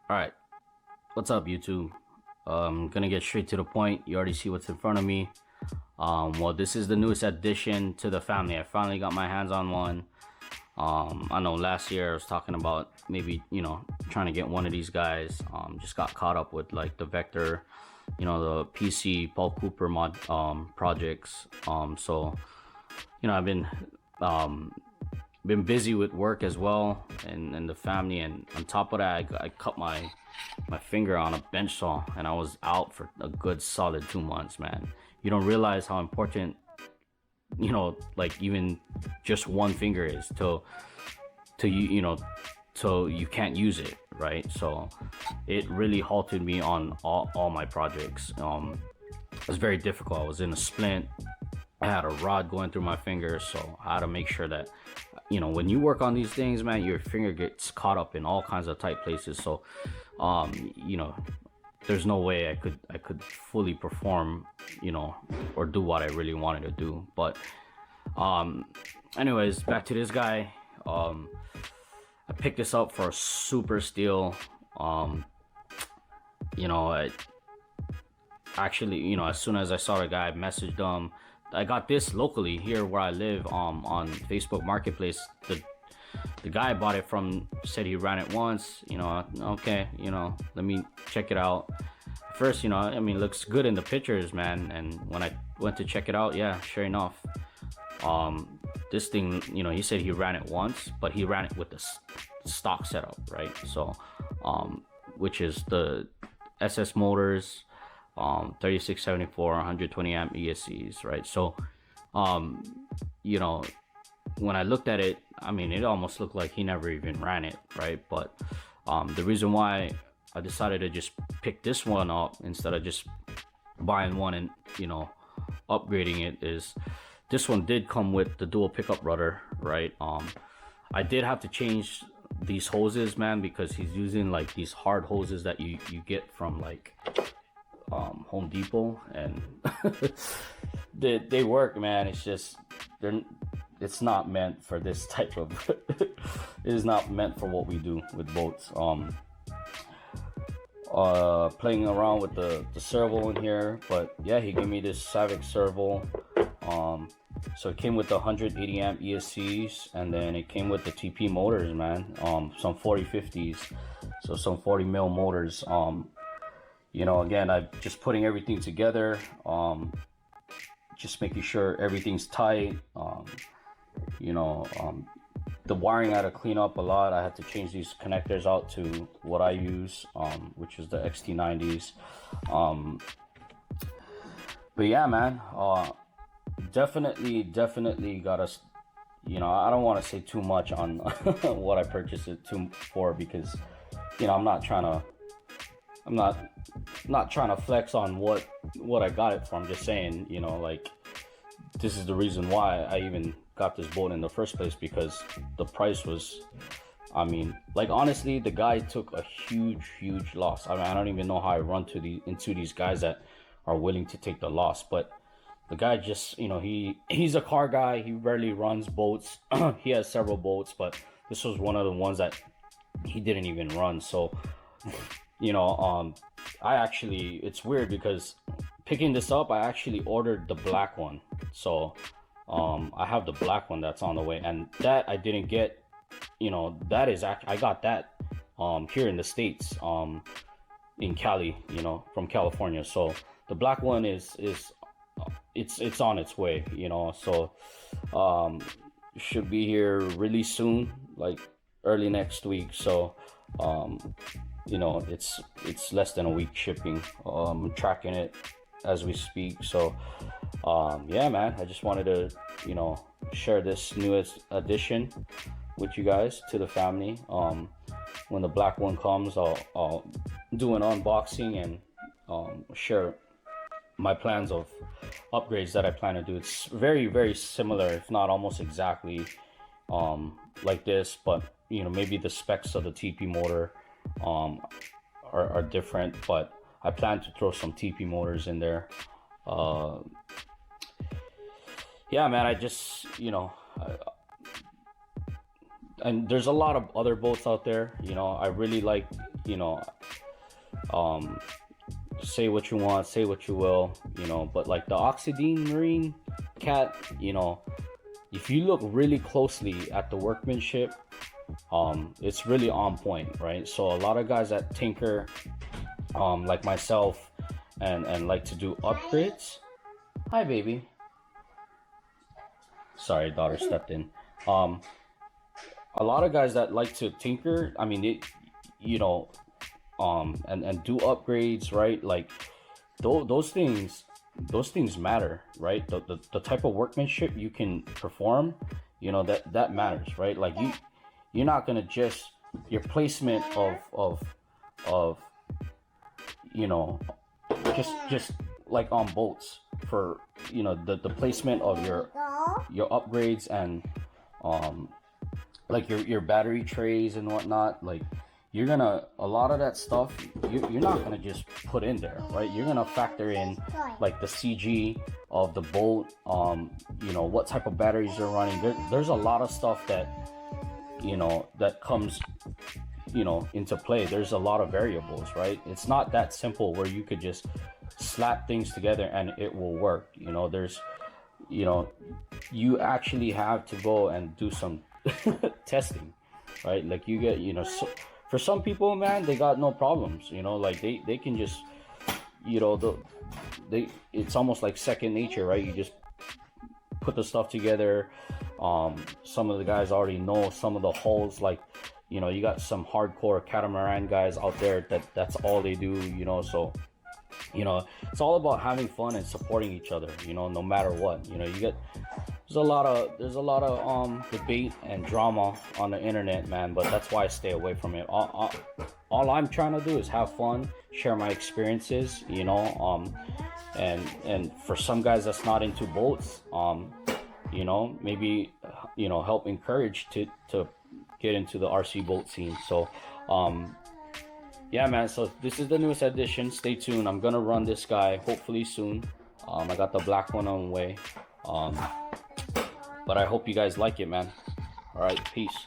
All right, what's up, YouTube? Gonna get straight to the point. You already see what's in front of me. Well, this is the newest addition to the family. I finally got my hands on one. I know last year I was talking about maybe, trying to get one of these guys. Just got caught up with like the Vector, the PC Paul Cooper mod projects. I've been busy with work as well, and the family, and on top of that, I cut my finger on a bench saw, and I was out for a good solid 2 months, man. You don't realize how important, like even just one finger is to you can't use it, right? So it really halted me on all my projects. It was very difficult. I was in a splint. I had a rod going through my fingers, so I had to make sure that, when you work on these things, man, your finger gets caught up in all kinds of tight places. So, there's no way I could fully perform, or do what I really wanted to do. But, anyways, back to this guy. I picked this up for a super steal. I actually, as soon as I saw the guy, I messaged him. I got this locally here where I live, on Facebook Marketplace. The guy I bought it from said he ran it once. Okay, let me check it out. First, looks good in the pictures, man. And when I went to check it out, yeah, sure enough, this thing, he said he ran it once, but he ran it with the stock setup, right? So, which is the SS motors, 3674, 120 amp ESCs, right? So, when I looked at it, it almost looked like he never even ran it, right? But the reason why I decided to just pick this one up instead of just buying one and upgrading it is this one did come with the dual pickup rudder, right? I did have to change these hoses, man, because he's using like these hard hoses that you get from like Home Depot, and they work, man. It's just it's not meant for this type of it is not meant for what we do with boats. Playing around with the servo in here, but yeah, he gave me this Savic servo. So it came with the 180 amp ESCs, and then it came with the TP motors, man. Some 4050s, so some 40 mil motors. Again, I'm just putting everything together, just making sure everything's tight. The wiring I had to clean up a lot. I had to change these connectors out to what I use, which is the XT90s. But yeah, man, definitely got us. I don't want to say too much on what I purchased it for, because I'm not trying to flex on what I got it for. I'm just saying, like, this is the reason why I even got this boat in the first place, because the price was, honestly, the guy took a huge loss. I don't even know how I run into these guys that are willing to take the loss. But the guy just, he's a car guy. He rarely runs boats. He has several boats, but this was one of the ones that he didn't even run. So, it's weird because picking this up, I actually ordered the black one. So, I have the black one that's on the way, and that I didn't get, that is actually, I got that, here in the States, in Cali, from California. So the black one it's on its way, so, should be here really soon, like early next week. So, it's less than a week shipping. I'm tracking it as we speak. So, yeah, man, I just wanted to, share this newest addition with you guys to the family. When the black one comes, I'll do an unboxing and share my plans of upgrades that I plan to do. It's very similar, if not almost exactly, like this, but maybe the specs of the TP motor are different, but I plan to throw some TP motors in there. Yeah, man, I just, and there's a lot of other boats out there. You know, I really like, you know, say what you want, say what you will, you know, but like the Oxidine Marine cat, you know, if you look really closely at the workmanship, it's really on point, right? So a lot of guys that tinker, like myself, and like to do upgrades. Hi, baby. Sorry, daughter stepped in. A lot of guys that like to tinker, I mean, it, you know, and do upgrades, right? Like those things matter, right? The type of workmanship you can perform, you know, that matters, right? Like you're not gonna just your placement of you know, just like on boats for, you know, the placement of your upgrades and like your battery trays and whatnot. Like you're gonna, a lot of that stuff you're not gonna just put in there, right? You're gonna factor in like the CG of the boat, you know, what type of batteries they're running. There's a lot of stuff that, you know, that comes, you know, into play. There's a lot of variables, right? It's not that simple where you could just slap things together and it will work. You know, there's, you know, you actually have to go and do some testing, right? Like you get, you know, so for some people, man, they got no problems, you know, like they can just, you know, it's almost like second nature, right? You just put the stuff together. Some of the guys already know some of the hulls, like, you know, you got some hardcore catamaran guys out there that's all they do, you know. So, you know, it's all about having fun and supporting each other, you know, no matter what. You know, there's a lot of debate and drama on the internet, man, but that's why I stay away from it. All I'm trying to do is have fun, share my experiences, you know, and for some guys that's not into boats, you know, maybe, you know, help encourage to get into the RC boat scene. So yeah, man, so this is the newest edition. Stay tuned. I'm gonna run this guy hopefully soon. I got the black one on the way, but I hope you guys like it, man. All right, peace.